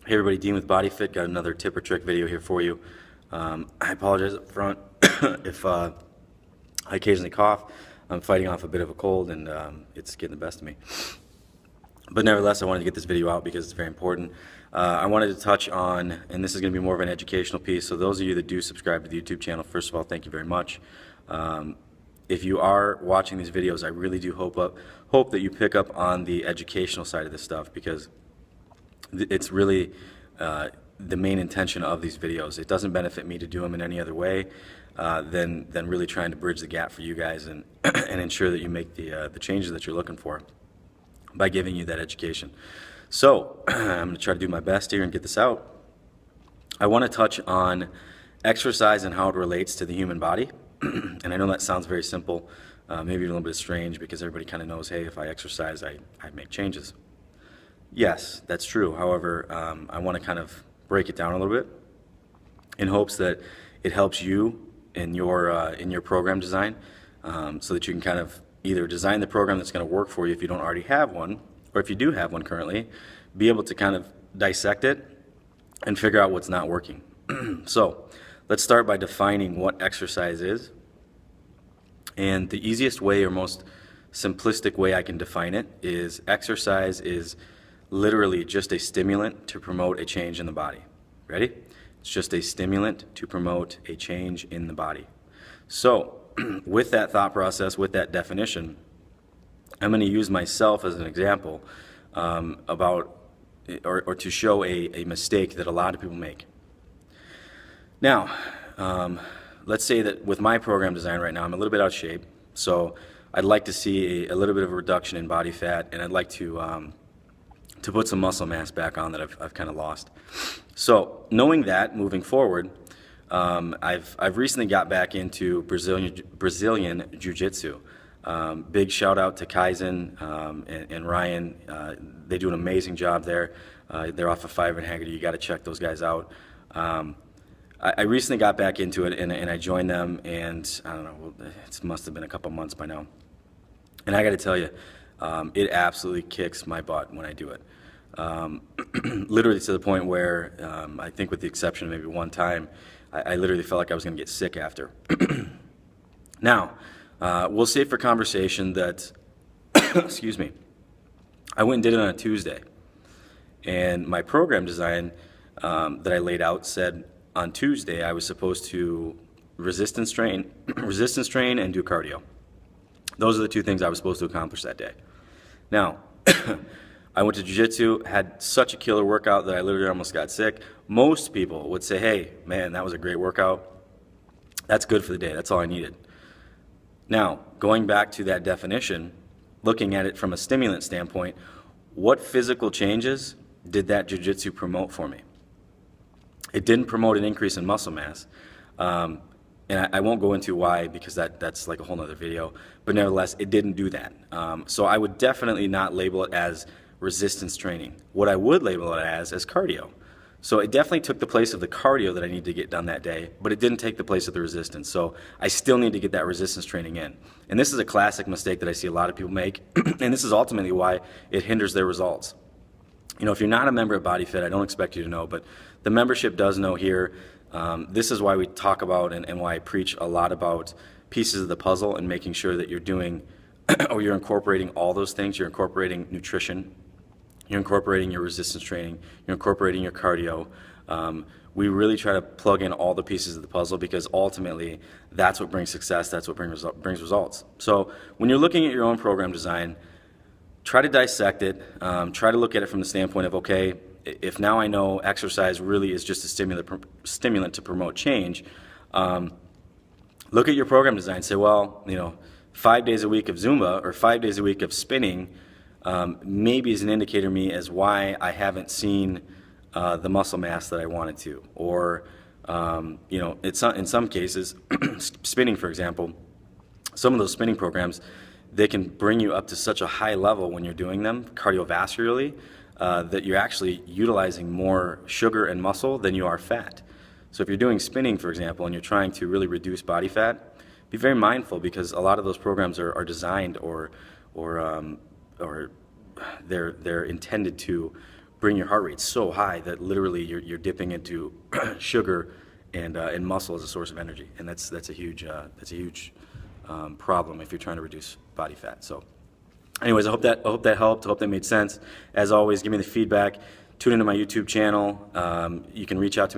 Hey everybody, Dean with BodyFit. Got another tip or trick video here for you. I apologize up front if I occasionally cough. I'm fighting off a bit of a cold and it's getting the best of me. But nevertheless, I wanted to get this video out because it's very important. I wanted to touch on, and this is going to be more of an educational piece, so those of you that do subscribe to the YouTube channel, first of all, thank you very much. If you are watching these videos, I really do hope that you pick up on the educational side of this stuff, because it's really the main intention of these videos. It doesn't benefit me to do them in any other way than really trying to bridge the gap for you guys and and ensure that you make the changes that you're looking for by giving you that education. So I'm going to try to do my best here and get this out. I want to touch on exercise and how it relates to the human body. And I know that sounds very simple, maybe a little bit strange, because everybody kind of knows, hey, if I exercise, I make changes. Yes, that's true. However, I want to kind of break it down a little bit in hopes that it helps you in your program design, so that you can kind of either design the program that's going to work for you if you don't already have one, or if you do have one currently, be able to kind of dissect it and figure out what's not working. So let's start by defining what exercise is. And the easiest way, or most simplistic way I can define it, is exercise is literally just a stimulant to promote a change in the body. Ready? It's just a stimulant to promote a change in the body. So with that thought process, with that definition, I'm going to use myself as an example or to show a mistake that a lot of people make. Now, let's say that with my program design right now, I'm a little bit out of shape, so I'd like to see a little bit of a reduction in body fat, and I'd like to put some muscle mass back on that I've kind of lost. So knowing that, moving forward, I've recently got back into Brazilian Jiu-Jitsu. Big shout out to Kaizen and Ryan. They do an amazing job there. They're off of Five and Haggerty. You got to check those guys out. I recently got back into it, and I joined them, and I don't know, it must have been a couple months by now. And I got to tell you, it absolutely kicks my butt when I do it. Literally to the point where I think, with the exception of maybe one time, I literally felt like I was going to get sick after. Now, we'll say for conversation that, excuse me, I went and did it on a Tuesday. And my program design that I laid out said on Tuesday I was supposed to resistance train and do cardio. Those are the two things I was supposed to accomplish that day. Now, I went to jiu-jitsu, had such a killer workout that I literally almost got sick. Most people would say, hey, man, that was a great workout. That's good for the day. That's all I needed. Now, going back to that definition, looking at it from a stimulant standpoint, what physical changes did that jiu-jitsu promote for me? It didn't promote an increase in muscle mass. And I won't go into why, because that's like a whole nother video, but nevertheless, it didn't do that. So I would definitely not label it as resistance training. What I would label it as cardio. So it definitely took the place of the cardio that I need to get done that day, but it didn't take the place of the resistance. So I still need to get that resistance training in. And this is a classic mistake that I see a lot of people make, and this is ultimately why it hinders their results. You know, if you're not a member of BodyFit, I don't expect you to know, but the membership does know here. This is why we talk about and why I preach a lot about pieces of the puzzle and making sure that you're doing or you're incorporating all those things. You're incorporating nutrition, you're incorporating your resistance training, you're incorporating your cardio. We really try to plug in all the pieces of the puzzle, because ultimately that's what brings success, that's what brings results. So when you're looking at your own program design, try to dissect it, try to look at it from the standpoint of, okay, if now I know exercise really is just a stimulant to promote change, look at your program design, say, well, you know, 5 days a week of Zumba or 5 days a week of spinning maybe is an indicator to me as why I haven't seen the muscle mass that I wanted to. Or, you know, in some cases, spinning, for example, some of those spinning programs, they can bring you up to such a high level when you're doing them cardiovascularly that you're actually utilizing more sugar and muscle than you are fat. So if you're doing spinning, for example, and you're trying to really reduce body fat, be very mindful, because a lot of those programs are designed or they're intended to bring your heart rate so high that literally you're dipping into sugar and muscle as a source of energy, and that's a huge problem if you're trying to reduce body fat. So, anyways, I hope that helped. I hope that made sense. As always, give me the feedback. Tune into my YouTube channel. You can reach out to me